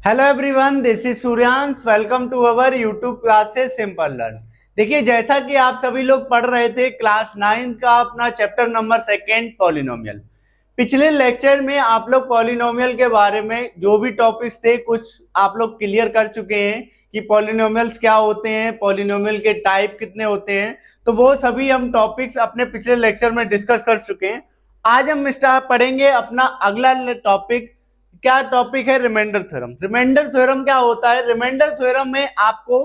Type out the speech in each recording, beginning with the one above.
Hello everyone, this is Suryansh. Welcome to our YouTube classes Simple Learn. देखिए, जैसा कि आप सभी लोग पढ़ रहे थे क्लास 9 का अपना चैप्टर नंबर 2 पॉलिनोमियल। पिछले लेक्चर में आप लोग पॉलिनोमियल के बारे में जो भी टॉपिक्स थे कुछ आप लोग क्लियर कर चुके हैं कि पॉलिनोमियल्स क्या होते हैं, पॉलिनोमियल के टाइप कितने होते हैं। तो वो सभी हम टॉपिक्स अपने पिछले लेक्चर में डिस्कस कर चुके हैं। आज हम स्टार्ट पढ़ेंगे अपना अगला टॉपिक। क्या टॉपिक है? Remainder theorem. रिमाइंडर थ्योरम क्या होता है? रिमाइंडर थ्योरम में आपको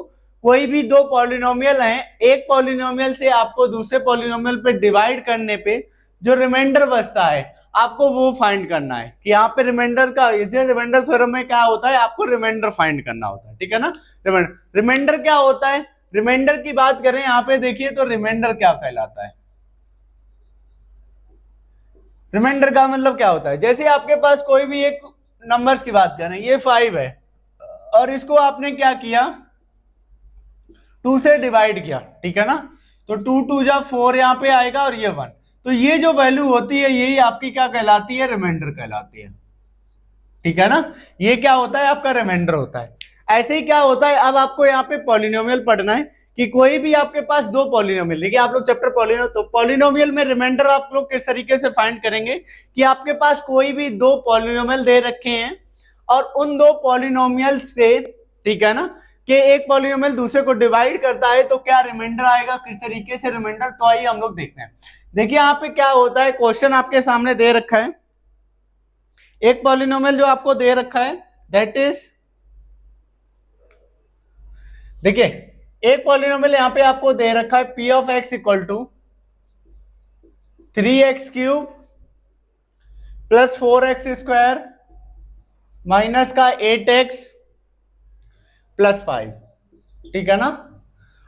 कोई भी दो पॉलिनोमियल हैं, एक पॉलिनोमियल से आपको दूसरे पॉलिनोमियल पे डिवाइड करने पे जो रिमाइंडर बचता है आपको वो फाइंड करना है कि यहाँ पे रिमाइंडर का, रिमाइंडर थ्योरम में क्या होता है, आपको रिमाइंडर फाइंड करना होता है। ठीक है ना। रिमाइंडर क्या होता है? रिमाइंडर की बात करें यहाँ पे देखिए तो रिमाइंडर क्या कहलाता है। रिमाइंडर का मतलब क्या होता है? जैसे आपके पास कोई भी एक नंबर्स की बात करें, ये 5 है और इसको आपने क्या किया, 2 से डिवाइड किया। ठीक है ना। तो 2 2 जा 4 यहाँ पे आएगा और ये 1। तो ये जो वैल्यू होती है यही आपकी क्या कहलाती है? रिमाइंडर कहलाती है। ठीक है ना। ये क्या होता है? आपका रिमाइंडर होता है। ऐसे ही क्या होता है, अब आपको यहाँ पे पॉलिनोमियल पढ़ना है कि कोई भी आपके पास दो पॉलिनोमियल, देखिए आप लोग चैप्टर पॉलिनोमियल, तो पॉलिनोमियल में रिमाइंडर आप लोग किस तरीके से फाइंड करेंगे कि आपके पास कोई भी दो पॉलिनोमियल दे रखे हैं और उन दो पॉलिनोमियल से, ठीक है ना, कि एक पॉलिनोमियल दूसरे को डिवाइड करता है तो क्या रिमाइंडर आएगा, किस तरीके से रिमाइंडर। तो आइए हम लोग देखते हैं। देखिए यहाँ पे क्या होता है, क्वेश्चन आपके सामने दे रखा है, एक पॉलिनोमियल जो आपको दे रखा है दैट इज, देखिए एक पॉलिनोमियल यहां पे आपको दे रखा है P of X equal to 3x³ plus 4x² minus का 8x प्लस 5। ठीक है ना।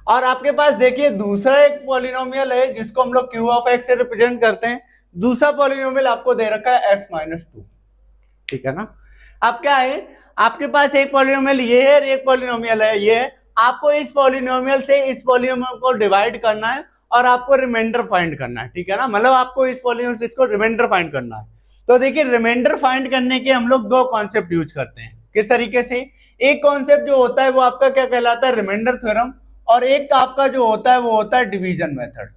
और आपके पास देखिए दूसरा एक पॉलिनोमियल है जिसको हम लोग क्यू ऑफ एक्स से रिप्रेजेंट करते हैं। दूसरा पॉलिनोमियल आपको दे रखा है x-2। ठीक है ना। अब क्या है, आपके पास एक पॉलिनोमियल ये है और एक पॉलिनोमियल है ये है। आपको इस पॉलिनोमियल से इस पॉलिनोमियल को डिवाइड करना है और आपको रिमाइंडर फाइंड करना है। ठीक है ना। मतलब आपको इस पॉलिनोमियल से इसको रिमाइंडर फाइंड करना है। तो देखिए रिमाइंडर फाइंड करने के हम लोग दो कॉन्सेप्ट यूज करते हैं। किस तरीके से? एक कॉन्सेप्ट जो होता है वो आपका क्या कहलाता है? Remainder theorem. और एक आपका जो होता है वो होता है डिवीजन मेथड।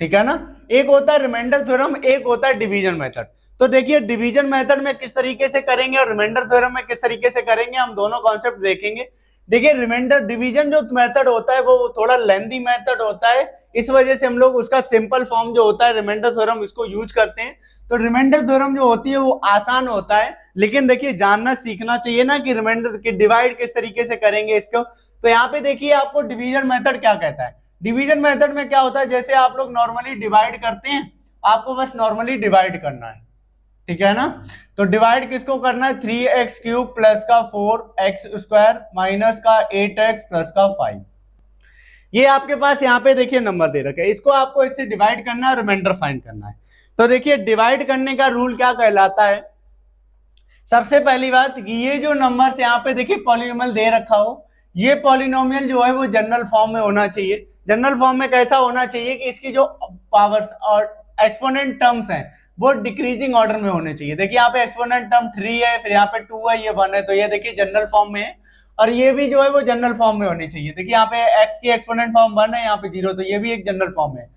ठीक है ना। एक होता है रिमाइंडर थ्योरम, एक होता है डिवीजन मेथड। तो देखिए डिवीजन मेथड में किस तरीके से करेंगे और रिमाइंडर थ्योरम में किस तरीके से करेंगे, हम दोनों कॉन्सेप्ट देखेंगे। देखिए रिमाइंडर डिवीजन जो मेथड होता है वो थोड़ा लेंथी मेथड होता है, इस वजह से हम लोग उसका सिंपल फॉर्म जो होता है रिमाइंडर थ्योरम इसको यूज करते हैं। तो रिमाइंडर थ्योरम जो होती है वो आसान होता है, लेकिन देखिए जानना सीखना चाहिए ना कि रिमाइंडर की डिवाइड किस तरीके से करेंगे इसको। तो यहाँ पे देखिए आपको डिवीजन मेथड क्या कहता है। डिवीजन मेथड में क्या होता है, जैसे आप लोग नॉर्मली डिवाइड करते हैं, आपको बस नॉर्मली डिवाइड करना है। ठीक है ना। तो डिवाइड किसको करना है? 3x³ प्लस का 4x² माइनस का 8x प्लस का 5। ये आपके पास यहाँ पे देखिए नंबर दे रखे हैं, इसको आपको इससे डिवाइड करना है, रिमाइंडर फाइंड करना है। तो देखिए डिवाइड करने का रूल क्या कहलाता है। सबसे पहली बात कि ये जो नंबर्स यहाँ पे देखिए पॉलिनोमियल दे रखा हो, ये पॉलिनोमियल जो है वो जनरल फॉर्म में होना चाहिए। जनरल फॉर्म में कैसा होना चाहिए कि इसकी जो पावर्स और एक्सपोनेंट टर्म्स हैं वो डिक्रीजिंग ऑर्डर में होने चाहिए। देखिए यहाँ पे एक्सपोनेंट टर्म 3 है, फिर यहाँ पे 2 है, ये 1 है, तो ये देखिए जनरल फॉर्म में है। और ये भी जो है वो जनरल फॉर्म में होनी चाहिए। देखिए यहाँ पे x की एक्सपोनेंट फॉर्म 1 है, यहाँ पे 0, तो ये भी एक जनरल फॉर्म है।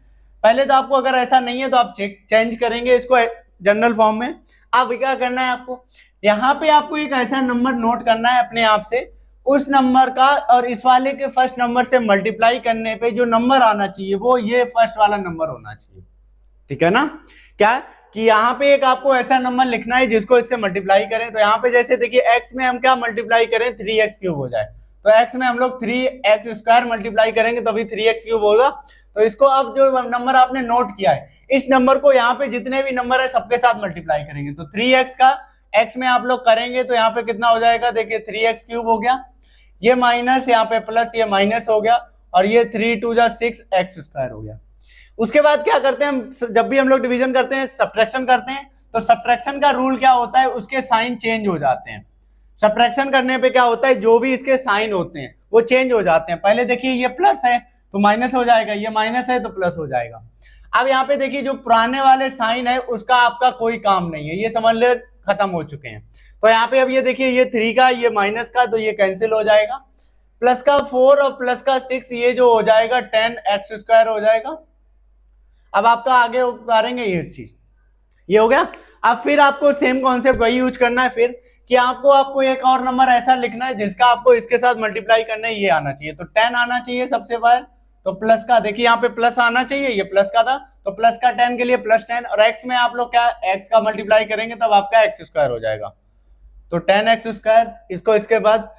पहले तो आपको अगर ऐसा नहीं है तो आप चेंज करेंगे इसको जनरल फॉर्म में। अब क्या करना है आपको, यहाँ पे आपको एक ऐसा नंबर नोट करना है अपने आप से, उस नंबर का और इस वाले के फर्स्ट नंबर से मल्टीप्लाई करने पे जो नंबर आना चाहिए वो ये फर्स्ट वाला नंबर होना चाहिए। ठीक है ना। क्या कि यहाँ पे एक आपको ऐसा नंबर लिखना है जिसको इससे मल्टीप्लाई करें। तो यहाँ पे जैसे देखिए x में हम क्या मल्टीप्लाई करें, 3x³ हो जाए, तो x में हम लोग 3x² मल्टीप्लाई करेंगे तभी 3x³ होगा। तो इसको अब जो नंबर आपने नोट किया है इस नंबर को यहाँ पे जितने भी नंबर है सबके साथ मल्टीप्लाई करेंगे। तो 3x का x में आप लोग करेंगे तो यहाँ पे कितना हो जाएगा, देखिए 3x³ हो गया, ये माइनस यहाँ पे प्लस, ये माइनस हो गया, और ये 3 2 जा 6x² हो गया। उसके बाद क्या करते हैं हम, जब भी हम लोग डिवीजन करते हैं, सब्ट्रैक्शन करते हैं, तो सब्ट्रैक्शन का रूल क्या होता है, उसके साइन चेंज हो जाते हैं। सब्ट्रैक्शन करने पे क्या होता है, जो भी इसके साइन होते हैं वो चेंज हो जाते हैं। पहले देखिए ये प्लस है तो माइनस हो जाएगा, ये माइनस है तो प्लस हो जाएगा। अब यहाँ पे देखिए जो पुराने वाले साइन है उसका आपका कोई काम नहीं है, ये समझ ले खत्म हो चुके हैं। तो यहाँ पे अब ये देखिए ये 3 का ये माइनस का तो ये कैंसिल हो जाएगा, प्लस का 4 और प्लस का 6 ये जो हो जाएगा 10x² हो जाएगा। अब आपका आगे उतारेंगे ये चीज, ये हो गया। अब फिर आपको सेम कॉन्सेप्ट वही यूज करना है फिर कि आपको एक और नंबर ऐसा लिखना है जिसका आपको इसके साथ मल्टीप्लाई करना है, ये आना चाहिए। तो 10 आना चाहिए सबसे बाहर, तो प्लस का देखिए यहाँ पे प्लस आना चाहिए, ये प्लस का था तो प्लस का 10 के लिए प्लस 10, और x में आप लोग क्या x का मल्टीप्लाई करेंगे तब आपका x² हो जाएगा, तो 10x², इसको इसके बाद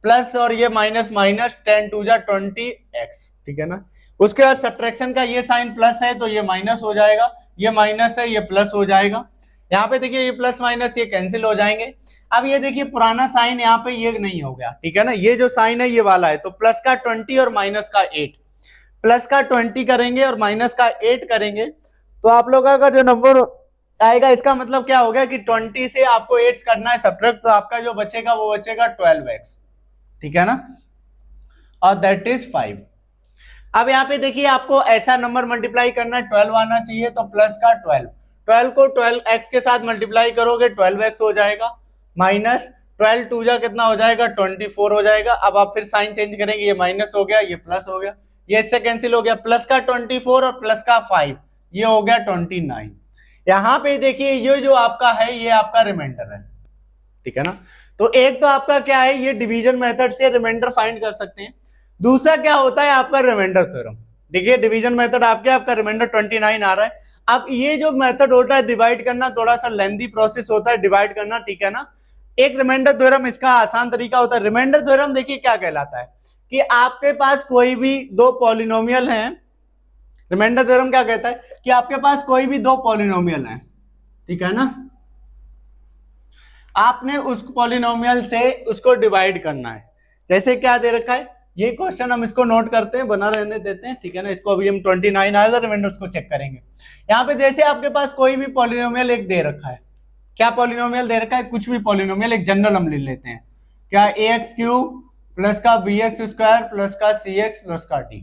प्लस और ये माइनस माइनस 10 2 जा 20x, ठीक है ना। उसके बाद सब्ट्रैक्शन का ये साइन प्लस है तो ये माइनस हो जाएगा, ये माइनस है ये प्लस हो जाएगा। यहाँ पे देखिए ये प्लस माइनस ये कैंसिल हो जाएंगे। अब ये देखिए पुराना साइन यहाँ पे ये नहीं हो गया, ठीक है ना, ये जो साइन है ये वाला है, तो प्लस का 20 और माइनस का 8, प्लस का 20 करेंगे और माइनस का 8 करेंगे तो आप लोगों का जो नंबर आएगा इसका मतलब क्या हो गया कि 20 से आपको 8 करना है सब्ट्रैक्ट, तो आपका जो बचेगा वो बचेगा 12x, ठीक है ना, और दैट इज 5। अब यहाँ पे देखिए आपको ऐसा नंबर मल्टीप्लाई करना है, 12 आना चाहिए, तो प्लस का 12 को 12x के साथ मल्टीप्लाई करोगे 12x हो जाएगा, माइनस 12 2 जा कितना हो जाएगा 24 हो जाएगा। अब आप फिर साइन चेंज करेंगे, ये माइनस हो गया ये प्लस हो गया, ये इससे कैंसिल हो गया, प्लस का 24 और प्लस का 5 ये हो गया 29। यहाँ पे देखिए ये जो आपका है ये आपका रिमाइंडर है, ठीक है ना। तो एक तो आपका क्या है, ये डिवीजन मेथड से रिमाइंडर फाइंड कर सकते हैं। दूसरा क्या होता है आपका रिमाइंडर थ्योरम। देखिए डिवीजन मेथड आपका रिमाइंडर 29 आ रहा है। अब ये जो मेथड होता है डिवाइड करना, थोड़ा सा लेंथी प्रोसेस होता है डिवाइड करना, ठीक है ना। एक रिमाइंडर थ्योरम इसका आसान तरीका होता है। रिमाइंडर थ्योरम देखिए क्या कहलाता है कि आपके पास कोई भी दो पॉलिनोमियल हैं, रिमाइंडर थ्योरम क्या कहता है कि आपके पास कोई भी दो पॉलिनोमियल हैं, ठीक है ना, आपने उस पॉलिनोमियल से उसको डिवाइड करना है। जैसे क्या दे रखा है, ये क्वेश्चन हम इसको नोट करते हैं, बना रहने देते हैं, ठीक है ना। इसको अभी हम 29 आएगा रिमाइंडर उसको चेक करेंगे। यहाँ पे जैसे आपके पास कोई भी पॉलिनोमियल एक दे रखा है, क्या पॉलिनोमियल दे रखा है, कुछ भी पॉलिनोमियल, एक जनरल हम ले लेते हैं, क्या ax³ प्लस का bx² प्लस का cx प्लस का d,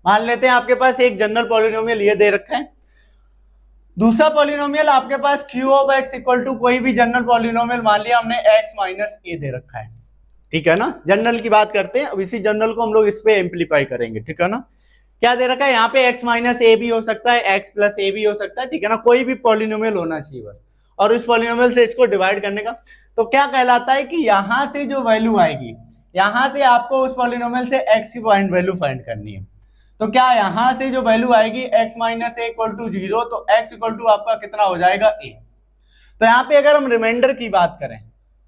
मान लेते हैं आपके पास एक जनरल पॉलिनोमियल ये दे रखा है। दूसरा पॉलिनोमियल आपके पास q of x equal to कोई भी जनरल पॉलिनोमियल, मान लिया हमने x माइनस a दे रखा है, ठीक है ना। जनरल की बात करते हैं, अब इसी जनरल को हम लोग इस पे एम्पलीफाई करेंगे, ठीक है ना। क्या दे रखा है यहाँ पे x माइनस a भी हो सकता है, x प्लस a भी हो सकता है, ठीक है ना, कोई भी पॉलिनोमियल होना चाहिए बस, और उस पॉलिनोमियल से इसको डिवाइड करने का। तो क्या कहलाता है कि यहां से जो वैल्यू आएगी, यहां से आपको उस पॉलिनोमियल से x की पॉइंट वैल्यू फाइंड करनी है। तो क्या यहां से जो वैल्यू आएगी x minus a equal to 0, तो x इक्वल टू आपका कितना हो जाएगा a। तो यहाँ पे अगर हम रिमाइंडर की बात करें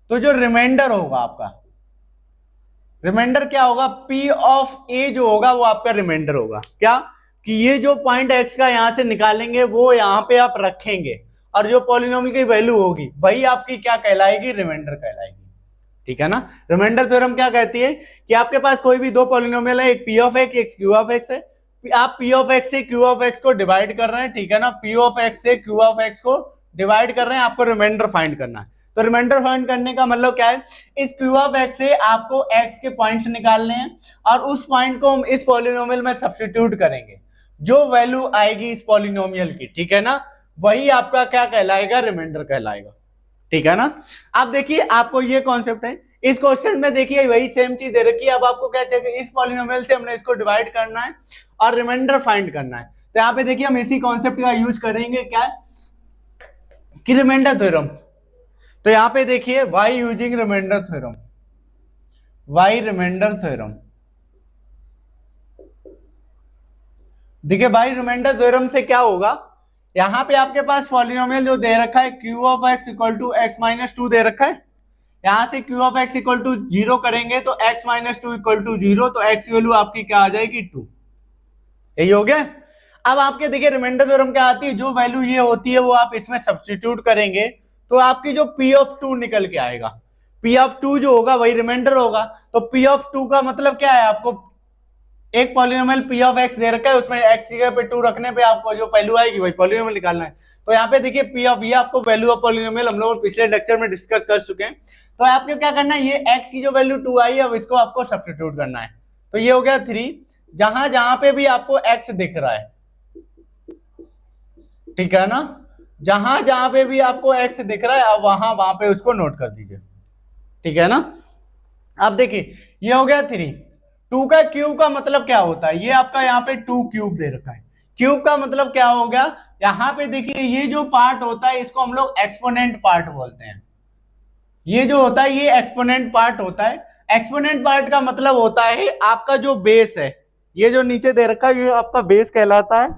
तो जो रिमाइंडर होगा आपका, रिमाइंडर क्या होगा, p ऑफ a जो होगा वो आपका रिमाइंडर होगा। क्या कि ये जो पॉइंट x का यहां से निकालेंगे वो यहाँ पे आप रखेंगे, और जो पॉलिनोमियल की वैल्यू होगी वही आपकी क्या कहलाएगी, रिमाइंडर कहलाएगी, ठीक है ना। रिमाइंडर थ्योरम क्या कहती है कि आपके पास कोई भी दो पॉलिनोमियल है, एक p ऑफ x एक q ऑफ x है, आप p ऑफ x से q ऑफ x को डिवाइड कर रहे हैं, ठीक है ना, p ऑफ x से q ऑफ x को डिवाइड कर रहे हैं, आपको रिमाइंडर फाइंड करना है। तो रिमाइंडर फाइंड करने का मतलब क्या है, इस q ऑफ x से आपको x के पॉइंट्स निकालने हैं और उस पॉइंट को हम इस पॉलिनोमियल में सब्स्टिट्यूट करेंगे, जो वैल्यू आएगी इस पॉलिनोमियल की, ठीक है ना, वही आपका क्या कहलाएगा, रिमाइंडर कहलाएगा, ठीक है ना। अब देखिए आपको ये कॉन्सेप्ट है, इस क्वेश्चन में देखिए वही सेम चीज दे रखी है। अब आपको क्या चाहिए, इस पॉलिनोमियल से हमने इसको डिवाइड करना है और रिमाइंडर फाइंड करना है। तो यहाँ पे देखिए हम इसी कॉन्सेप्ट का यूज करेंगे, क्या कि रिमाइंडर थ्योरम। तो यहाँ पे देखिए by using remainder theorem, by remainder theorem. देखिए वाई रिमाइंडर थ्योरम से क्या होगा, यहाँ पे आपके पास पॉलिनोमियल जो दे रखा है q of x equal to x minus 2 दे रखा है, यहाँ से q of x equal to 0 करेंगे तो x माइनस 2 इक्वल टू 0, तो x वैल्यू आपकी क्या आ जाएगी 2, यही हो गया। अब आपके देखिए रिमाइंडर थ्योरम क्या आती है, जो वैल्यू ये होती है वो आप इसमें सब्स्टिट्यूट करेंगे तो आपकी जो p ऑफ 2 निकल के आएगा, p ऑफ 2 जो होगा वही रिमाइंडर होगा। तो p ऑफ 2 का मतलब क्या है, आपको एक पॉलिनोमियल p ऑफ x दे रखा है, उसमें x की जगह पे 2 रखने पे आपको जो वैल्यू आएगी वही पॉलिनोमियल निकालना है। तो यहाँ पे देखिए p ऑफ, ये आपको वैल्यू ऑफ पॉलिनोमियल हम लोग पिछले लेक्चर में डिस्कस कर चुके हैं। तो आपको क्या करना है, ये x की जो वैल्यू 2 आई है अब इसको आपको सब्स्टिट्यूट करना है। तो ये हो गया 3, जहां जहां पे भी आपको x दिख रहा है, ठीक है ना, जहां जहां पे भी आपको x दिख रहा है अब वहां वहां पे उसको नोट कर दीजिए, ठीक है ना। अब देखिए ये हो गया 3। 2 का क्यूब का मतलब क्या होता है, ये आपका यहाँ पे 2 क्यूब दे रखा है। क्यूब का मतलब क्या हो गया, यहाँ पे देखिए ये जो पार्ट होता है इसको हम लोग एक्सपोनेंट पार्ट बोलते हैं। ये जो होता है ये एक्सपोनेंट पार्ट होता है। एक्सपोनेंट पार्ट का मतलब होता है आपका जो बेस है, ये जो नीचे दे रखा है ये आपका बेस कहलाता है,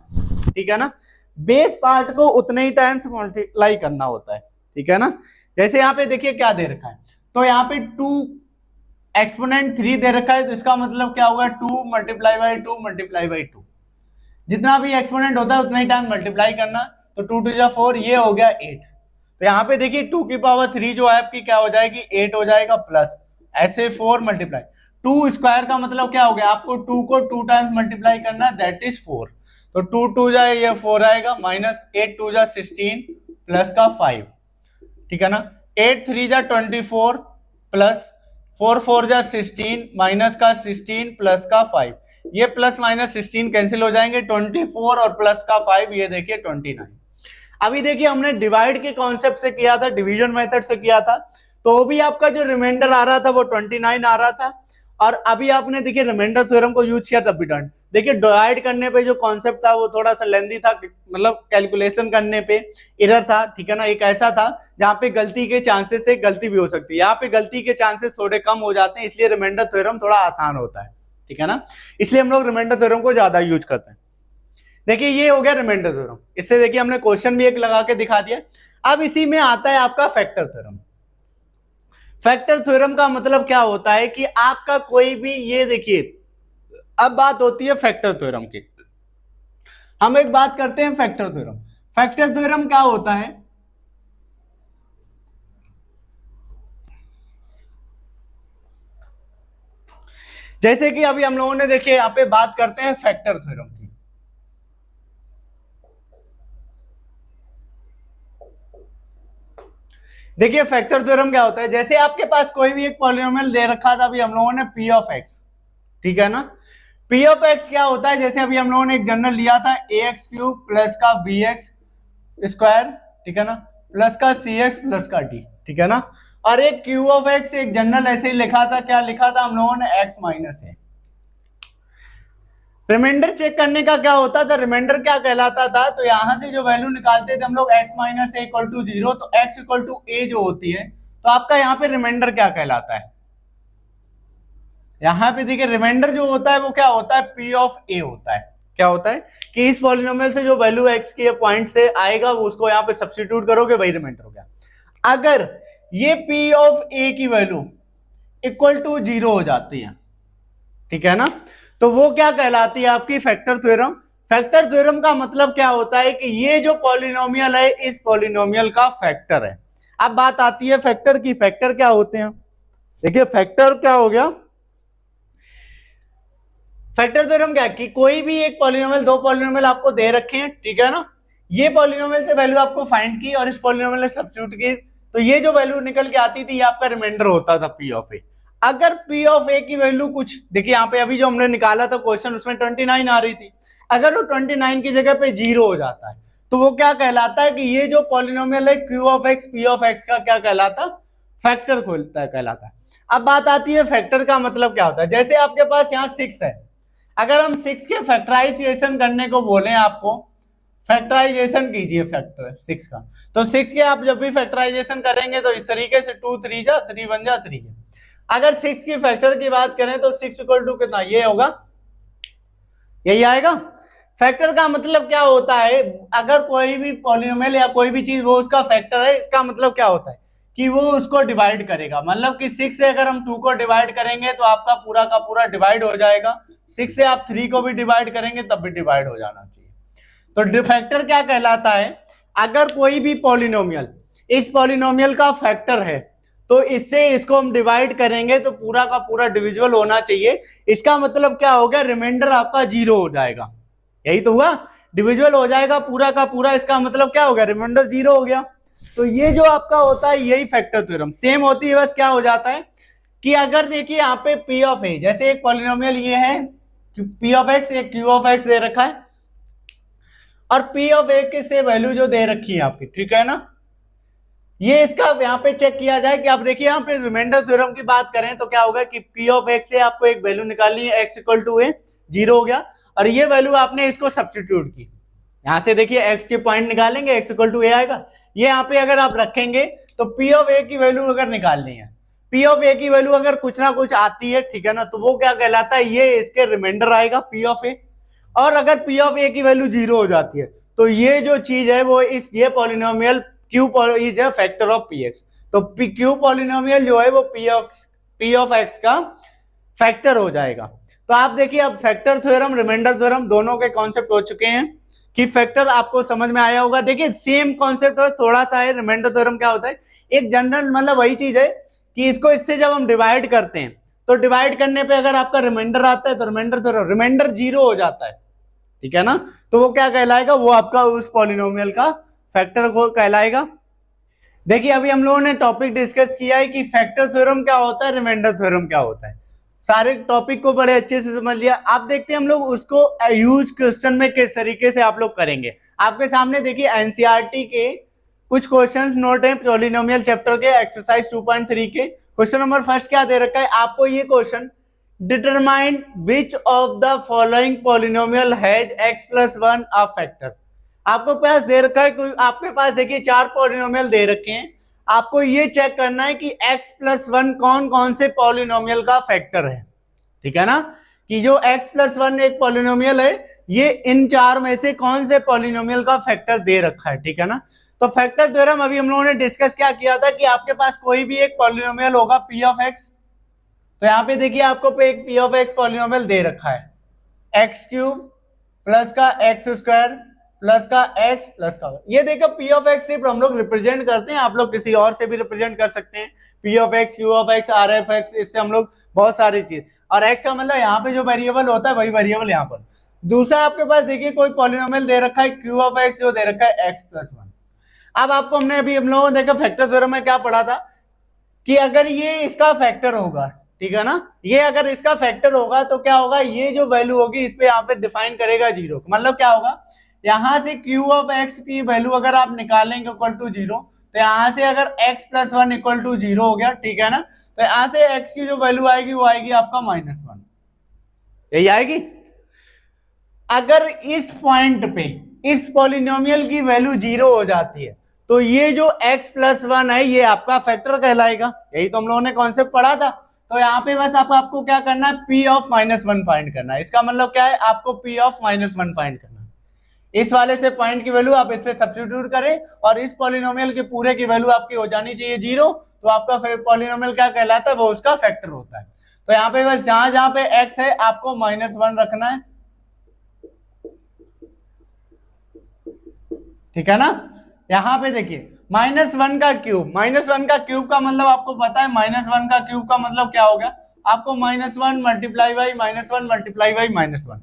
ठीक है ना। बेस पार्ट को उतने ही टाइम्स मल्टीप्लाई करना होता है, ठीक है ना। जैसे यहाँ पे देखिए क्या दे रखा है, तो यहाँ पे 2 एक्सपोनेंट 3 दे रखा है, तो इसका मतलब क्या होगा 2 मल्टीप्लाई बाई 2 मल्टीप्लाई बाई 2। जितना भी एक्सपोनेंट होता है उतना ही टाइम मल्टीप्लाई करना, तो 2 टू जा 4, ये हो गया 8। तो यहाँ पे देखिए 2 की पावर 3 जो है आपकी क्या हो जाएगी 8 हो जाएगा, प्लस ऐसे 4 मल्टीप्लाई 2 स्क्वायर का मतलब क्या हो गया, आपको 2 को 2 टाइम्स मल्टीप्लाई करना, दैट इज 4। तो 2 2 जाए ये 4 आएगा, माइनस 8 2 जा 16 प्लस का 5, ठीक है ना। 8 3 जा 24 प्लस 4 4 जा 16 माइनस का 16 प्लस का 5, ये प्लस माइनस 16 कैंसिल हो जाएंगे, 24 और प्लस का 5 ये देखिए 29। अभी देखिए हमने डिवाइड के कॉन्सेप्ट से किया था, डिवीजन मेथड से किया था, तो भी आपका जो रिमाइंडर आ रहा था वो 29 आ रहा था। और अभी आपने देखिए रिमाइंडर थ्योरम को यूज किया तब भी डन। देखिए डिवाइड करने पे जो कॉन्सेप्ट था वो थोड़ा सा लेंदी था, मतलब कैलकुलेशन करने पे एरर था, ठीक है ना। एक ऐसा था जहाँ पे गलती के चांसेस से गलती भी हो सकती है, यहाँ पे गलती के चांसेस थोड़े कम हो जाते हैं, इसलिए रिमाइंडर थ्योरम थोड़ा आसान होता है, ठीक है ना। इसलिए हम लोग रिमाइंडर थ्योरम को ज्यादा यूज करते हैं। देखिए ये हो गया रिमाइंडर थ्योरम, इससे देखिए हमने क्वेश्चन भी एक लगा के दिखा दिया। अब इसी में आता है आपका फैक्टर थ्योरम। फैक्टर थ्योरम का मतलब क्या होता है कि आपका कोई भी, ये देखिए अब बात होती है फैक्टर थ्योरम की, हम एक बात करते हैं फैक्टर थ्योरम। फैक्टर थ्योरम क्या होता है, जैसे कि अभी हम लोगों ने देखिए यहाँ पे बात करते हैं फैक्टर थ्योरम की। देखिए फैक्टर थ्योरम क्या होता है, जैसे आपके पास कोई भी एक पॉलिनोमियल दे रखा था अभी हम लोगों ने p ऑफ x, ठीक है ना। p ऑफ x क्या होता है, जैसे अभी हम लोगों ने एक जनरल लिया था ax क्यूब प्लस का bx स्क्वायर, ठीक है ना, प्लस का cx प्लस का d, ठीक है ना। और एक q ऑफ x एक जनरल ऐसे ही लिखा था, क्या लिखा था हम लोगों ने x minus a। Remainder check करने का क्या होता था, रिमाइंडर क्या कहलाता था, तो यहां से जो वैल्यू निकालते थे हम लोग x minus A equal to 0, तो x इक्वल टू ए जो होती है, तो आपका यहाँ पे रिमाइंडर क्या कहलाता है, यहाँ पे देखिए रिमाइंडर जो होता है वो क्या होता है p ऑफ a होता है। क्या होता है कि इस पॉलिनोमियल से जो वैल्यू x के पॉइंट से आएगा वो उसको यहाँ पे सब्स्टिट्यूट करोगे, वही रिमाइंडर हो गया। अगर ये p ऑफ a की वैल्यू इक्वल टू 0 हो जाती है, ठीक है ना, तो वो क्या कहलाती है आपकी फैक्टर थ्योरम। फैक्टर थ्योरम का मतलब क्या होता है कि ये जो पॉलिनोमियल है इस पॉलिनोमियल का फैक्टर है। अब बात आती है फैक्टर की, फैक्टर क्या होते हैं। देखिए फैक्टर क्या हो गया, फैक्टर थ्योरम क्या है कि कोई भी एक पॉलिनोमियल, दो पॉलिनोमियल आपको दे रखे हैं, ठीक है ना, ये पॉलिनोमियल से वैल्यू आपको फाइंड की और इस पॉलिनोमियल ने सब्स्टिट्यूट की, तो ये जो वैल्यू निकल के आती थी ये आपका रिमाइंडर होता था p ऑफ a। अगर p ऑफ a की वैल्यू कुछ, देखिए यहाँ पे अभी जो हमने निकाला था क्वेश्चन उसमें 29 आ रही थी, अगर वो 29 की जगह पे 0 हो जाता है तो वो क्या कहलाता है कि ये जो पॉलिनोमियल है q of x p of x का क्या कहलाता, फैक्टर कहलाता है। अब बात आती है फैक्टर का मतलब क्या होता है, जैसे आपके पास यहाँ 6 है, अगर हम 6 के फैक्टराइजेशन करने को बोले आपको, फैक्टराइजेशन कीजिए फैक्टर 6 का, तो 6 के आप जब भी फैक्टराइजेशन करेंगे तो इस तरीके से 2 3 जा 3 1 जा 3 है। अगर 6 की फैक्टर की बात करें तो 6 इक्वल टू कितना, ये होगा, यही आएगा। फैक्टर का मतलब क्या होता है, अगर कोई भी पॉलिनोमियल या कोई भी चीज वो उसका फैक्टर है, इसका मतलब क्या होता है कि वो उसको डिवाइड करेगा। मतलब कि 6 से अगर हम 2 को डिवाइड करेंगे तो आपका पूरा का पूरा डिवाइड हो जाएगा, 6 से आप 3 को भी डिवाइड करेंगे तब भी डिवाइड हो जाना चाहिए। तो फैक्टर क्या कहलाता है, अगर कोई भी पॉलिनोमियल इस पॉलिनोमियल का फैक्टर है तो इससे इसको हम डिवाइड करेंगे तो पूरा का पूरा डिविजिबल होना चाहिए। इसका मतलब क्या हो गया, रिमाइंडर आपका 0 हो जाएगा, यही तो हुआ, डिविजिबल हो जाएगा पूरा का पूरा, इसका मतलब क्या हो गया, रिमाइंडर 0 हो गया। तो ये जो आपका होता है यही फैक्टर थ्योरम सेम होती है। बस क्या हो जाता है कि अगर देखिए यहाँ पे p ऑफ a, जैसे एक पॉलिनोमियल ये है p ऑफ x, एक q ऑफ x दे रखा है, और पी ऑफ ए के से वैल्यू जो दे रखी है आपकी, ठीक है ना। ये इसका यहाँ पे चेक किया जाए कि आप देखिए यहाँ पे रिमाइंडर थ्योरम की बात करें तो क्या होगा कि पी ऑफ एक्स से आपको एक वैल्यू निकालनी है, एक्स इक्वल टू ए, 0 हो गया, और ये वैल्यू आपने इसको सब्स्टिट्यूट की, यहाँ से देखिए एक्स के पॉइंट निकालेंगे, एक्स इक्वल टू ए आएगा। ये यहाँ पे अगर आप रखेंगे तो पी ऑफ ए की वैल्यू अगर निकालनी है, पी ऑफ ए की वैल्यू अगर कुछ ना कुछ आती है, ठीक है ना, तो वो क्या कहलाता है, ये इसके रिमाइंडर आएगा पी ऑफ ए। और अगर पी ऑफ ए की वैल्यू 0 हो जाती है तो ये जो चीज है वो इस ये polynomial Q is a factor of P x, तो क्यू पॉलिनोमियल जो है वो पी ऑफ एक्स का फैक्टर हो जाएगा। तो आप देखिए अब फैक्टर थ्योरम रिमाइंडर थ्योरम दोनों के कॉन्सेप्ट हो चुके हैं कि फैक्टर आपको समझ में आया होगा। देखिए सेम कॉन्सेप्ट है, थोड़ा सा है। रिमाइंडर थ्योरम क्या होता है, एक जनरल मतलब वही चीज है कि इसको इससे जब हम डिवाइड करते हैं तो डिवाइड करने पे अगर आपका रिमाइंडर आता है तो रिमाइंडर थ्योरम रिमाइंडर 0 हो जाता है, ठीक है ना, तो वो क्या कहलाएगा, वो आपका उस पॉलिनोमियल का फैक्टर को कहलाएगा। देखिए अभी हम लोगों ने टॉपिक डिस्कस किया है कि फैक्टर थ्योरम क्या होता है, रिमाइंडर थ्योरम क्या होता है, सारे टॉपिक को बड़े अच्छे से समझ लिया। आप देखते हैं हम लोग उसको यूज क्वेश्चन में किस तरीके से आप लोग करेंगे। आपके सामने देखिए एनसीईआरटी के कुछ क्वेश्चंस नोट है पॉलिनोमियल चैप्टर के एक्सरसाइज 2.3 के। क्वेश्चन नंबर फर्स्ट क्या दे रखा है आपको, ये question determine which of the following polynomial has x plus 1 a factor. आपको पास दे रखा है, आपके पास देखिए 4 पॉलिनोमियल दे रखे हैं, आपको ये चेक करना है कि x प्लस 1 कौन कौन से पॉलिनोमियल का फैक्टर है, ठीक है ना, कि जो x प्लस 1 एक पॉलिनोमियल है ये इन 4 में से कौन से पॉलिनोमियल का फैक्टर दे रखा है, ठीक है ना। तो फैक्टर थ्योरम अभी हम लोगों ने डिस्कस क्या किया था कि आपके पास कोई भी एक पॉलिनोमियल होगा p ऑफ x, तो यहाँ पे देखिए आपको पे एक p ऑफ x पॉलिनोमियल दे रखा है x क्यूब प्लस का x स्क्वायर प्लस का x प्लस का, ये देखो p ऑफ x सिर्फ हम लोग रिप्रेजेंट करते हैं, आप लोग किसी और से भी रिप्रेजेंट कर सकते हैं, p of x, q of x, r of x, इससे हम लोग बहुत सारी चीज, और x का मतलब यहाँ पे जो वेरिएबल होता है वही वेरिएबल यहाँ पर। दूसरा आपके पास देखिए कोई पॉलिनोमियल दे रखा है q ऑफ x जो दे रखा है x प्लस 1। अब आपको हमने अभी हम लोगों ने देखा फैक्टर थ्योरम में क्या पढ़ा था कि अगर ये इसका फैक्टर होगा, ठीक है ना, ये अगर इसका फैक्टर होगा तो क्या होगा, ये जो वैल्यू होगी इस पे यहाँ पे डिफाइन करेगा 0, मतलब क्या होगा, यहां से q ऑफ x की वैल्यू अगर आप निकालेंगे इक्वल टू 0, तो यहां से अगर x प्लस 1 इक्वल टू 0 हो गया, ठीक है ना, तो यहां से x की जो वैल्यू आएगी वो आएगी आपका -1, यही आएगी। अगर इस पॉइंट पे इस पॉलिनोमियल की वैल्यू 0 हो जाती है तो ये जो x प्लस 1 है ये आपका फैक्टर कहलाएगा, यही तो हम लोगों ने कॉन्सेप्ट पढ़ा था। तो यहाँ पे बस आपको क्या करना है, p ऑफ -1 फाइंड करना है। इसका मतलब क्या है, आपको p ऑफ -1 फाइंड करना है। इस वाले से पॉइंट की वैल्यू आप इस पे सब्स्टिट्यूट करें और इस पॉलिनोमियल के पूरे की वैल्यू आपकी हो जानी चाहिए 0, तो आपका पॉलिनोमियल क्या कहलाता है, वो उसका फैक्टर होता है। तो यहाँ पे बस जहां जहां पे x है आपको -1 रखना है, ठीक है ना। यहाँ पे देखिए -1 का क्यूब, -1 का क्यूब का मतलब आपको पता है, -1 का क्यूब का मतलब क्या हो गया, आपको -1 मल्टीप्लाई बाई -1 मल्टीप्लाई बाई -1।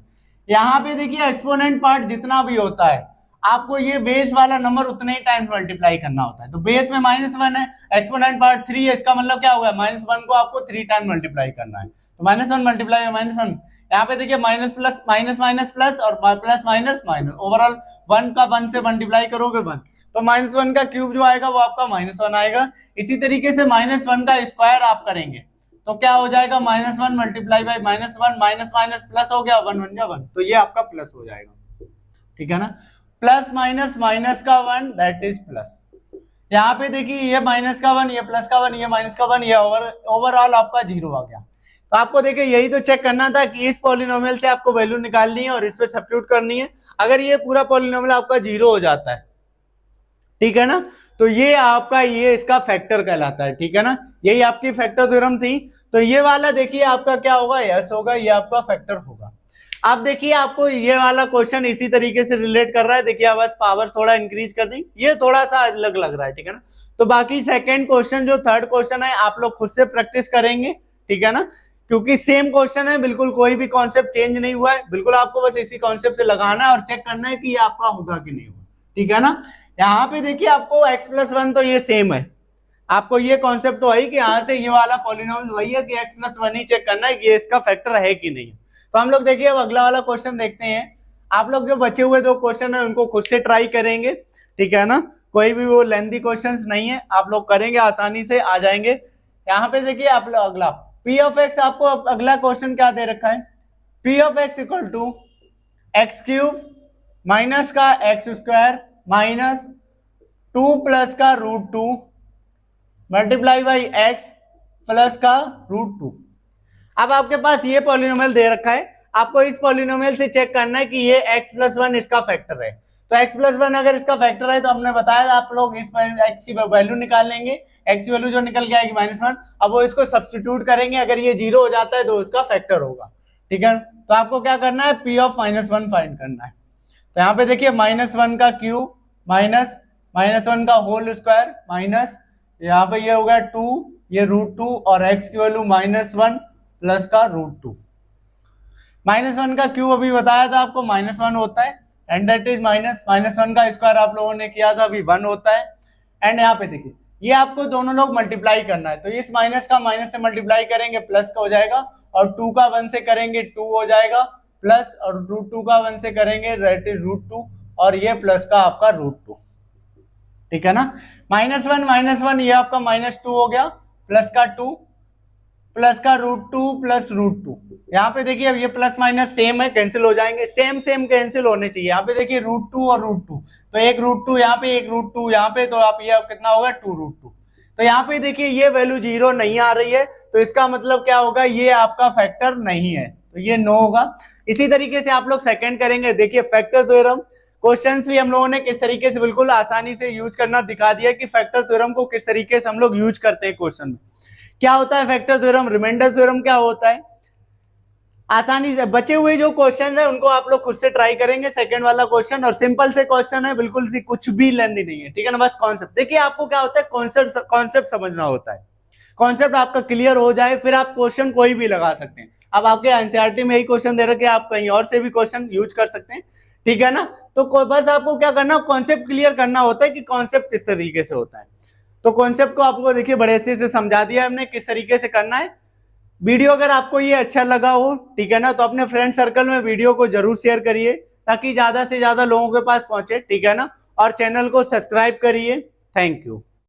यहाँ पे देखिए एक्सपोनेंट पार्ट जितना भी होता है आपको ये बेस वाला नंबर उतने ही टाइम्स मल्टीप्लाई करना होता है। तो बेस में -1 है, एक्सपोनेंट पार्ट 3 है, इसका मतलब क्या होगा, -1 को आपको 3 टाइम मल्टीप्लाई करना है, तो -1 मल्टीप्लाई बाई -1। यहाँ पे देखिए minus plus minus minus plus और प्लस माइनस माइनस, ओवरऑल 1 का 1 से मल्टीप्लाई करोगे 1, तो -1 का क्यूब जो आएगा वो आपका -1 आएगा। इसी तरीके से -1 का स्क्वायर आप करेंगे तो क्या हो जाएगा, -1 multiply by -1, minus minus plus हो गया, 1 बन गया 1, तो ये आपका प्लस हो जाएगा, ठीक है ना। प्लस माइनस माइनस का 1 दैट इज प्लस। यहाँ पे देखिए ये माइनस का 1, ये प्लस का 1, ये माइनस का 1, ये ओवरऑल आपका 0 आ गया। तो आपको देखिए यही तो चेक करना था कि इस पॉलिनोमियल से आपको वैल्यू निकालनी है और इस पे सब्स्टिट्यूट करनी है। अगर ये पूरा पॉलिनोमियल आपका 0 हो जाता है, ठीक है ना, तो ये आपका ये इसका फैक्टर कहलाता है, ठीक है ना। यही आपकी फैक्टर थ्योरम थी। तो ये वाला देखिए आपका क्या होगा, यस होगा, ये आपका फैक्टर होगा। अब देखिए आपको ये वाला क्वेश्चन इसी तरीके से रिलेट कर रहा है। देखिए बस पावर थोड़ा इंक्रीज कर दी, ये थोड़ा सा अलग लग रहा है, ठीक है ना। तो बाकी सेकंड क्वेश्चन जो थर्ड क्वेश्चन है आप लोग खुद से प्रैक्टिस करेंगे, ठीक है ना, क्योंकि सेम क्वेश्चन है, बिल्कुल कोई भी कॉन्सेप्ट चेंज नहीं हुआ है, बिल्कुल आपको बस इसी कॉन्सेप्ट से लगाना है और चेक करना है कि ये आपका होगा कि नहीं होगा, ठीक है ना। यहाँ पे देखिए आपको x प्लस 1 तो ये सेम है, आपको ये कॉन्सेप्ट तो है कि यहाँ से ये वाला पॉलिनोमियल वही है कि x प्लस 1 ही चेक करना है कि ये इसका फैक्टर है कि नहीं। तो हम लोग देखिए अब अगला वाला क्वेश्चन देखते हैं। आप लोग जो बचे हुए 2 क्वेश्चन है उनको खुद से ट्राई करेंगे, ठीक है ना, कोई भी वो लेंथी क्वेश्चंस नहीं है, आप लोग करेंगे आसानी से आ जाएंगे। यहाँ पे देखिए आप लोग अगला पी ऑफ एक्स, आपको अगला क्वेश्चन क्या दे रखा है, P of X equal to X cube minus का एक्स स्क्वायर माइनस 2 प्लस का √2 मल्टीप्लाई बाई एक्स प्लस का √2। अब आपके पास ये पॉलिनोमियल दे रखा है, आपको इस पॉलिनोमियल से चेक करना है कि ये x+1 इसका फैक्टर है। तो x+1 अगर इसका फैक्टर है तो हमने बताया आप लोग इस x की वैल्यू निकाल लेंगे, x की वैल्यू जो निकल के आएगी -1, अब वो इसको सब्स्टिट्यूट करेंगे, अगर ये 0 हो जाता है तो उसका फैक्टर होगा, ठीक है। तो आपको क्या करना है, p ऑफ -1 फाइंड करना है। तो यहाँ पे देखिए -1 का क्यूब माइनस -1 का होल स्क्वायर माइनस यहाँ पे ये हो गया 2, ये √2 और x की वैल्यू -1 प्लस का √2। -1 का क्यूब अभी बताया था आपको -1 होता है, एंड दैट इज -1 का स्क्वायर आप लोगों ने किया था अभी 1 होता है। एंड यहाँ पे देखिए ये आपको दोनों लोग मल्टीप्लाई करना है, तो इस माइनस का माइनस से मल्टीप्लाई करेंगे प्लस का हो जाएगा, और 2 का 1 से करेंगे 2 हो जाएगा प्लस, और √2 का 1 से करेंगे दैट इज √2 और ये प्लस का आपका √2, ठीक है ना। -1 ये आपका -2 हो गया प्लस का 2 प्लस का √2 प्लस √2। यहाँ पे देखिए अब ये प्लस माइनस सेम है, कैंसिल हो जाएंगे, सेम सेम कैंसिल होने चाहिए। यहाँ पे देखिए √2 और √2, तो एक √2 यहाँ पे एक √2 यहाँ पे, तो आप ये कितना होगा 2√2। तो यहाँ पे देखिए ये वैल्यू 0 नहीं आ रही है, तो इसका मतलब क्या होगा, ये आपका फैक्टर नहीं है, तो ये नो होगा। इसी तरीके से आप लोग सेकेंड करेंगे, देखिए फैक्टर थ्योरम क्वेश्चंस भी हम लोगों ने किस तरीके से बिल्कुल आसानी से यूज करना दिखा दिया कि फैक्टर थ्योरम को किस तरीके से हम लोग यूज करते हैं क्वेश्चन में। क्या होता है फैक्टर थ्योरम, रिमाइंडर थ्योरम क्या होता है, आसानी से बचे हुए जो क्वेश्चन है उनको आप लोग खुद से ट्राई करेंगे। सेकंड वाला क्वेश्चन और सिंपल से क्वेश्चन है, बिल्कुल सी कुछ भी लेंथी नहीं है, ठीक है ना, बस कॉन्सेप्ट देखिए। आपको क्या होता है, कॉन्सेप्ट समझना होता है, कॉन्सेप्ट आपका क्लियर हो जाए फिर आप क्वेश्चन कोई भी लगा सकते हैं। अब आपके एनसीईआरटी में यही क्वेश्चन दे रखे, आप कहीं और से भी क्वेश्चन यूज कर सकते हैं, ठीक है ना। तो बस आपको क्या करना, कॉन्सेप्ट क्लियर करना होता है कि कॉन्सेप्ट किस तरीके से होता है। तो कॉन्सेप्ट को आपको देखिए बड़े अच्छे से समझा दिया हमने किस तरीके से करना है। वीडियो अगर आपको ये अच्छा लगा हो, ठीक है ना, तो अपने फ्रेंड सर्कल में वीडियो को जरूर शेयर करिए ताकि ज्यादा से ज्यादा लोगों के पास पहुंचे, ठीक है ना, और चैनल को सब्सक्राइब करिए। Thank you.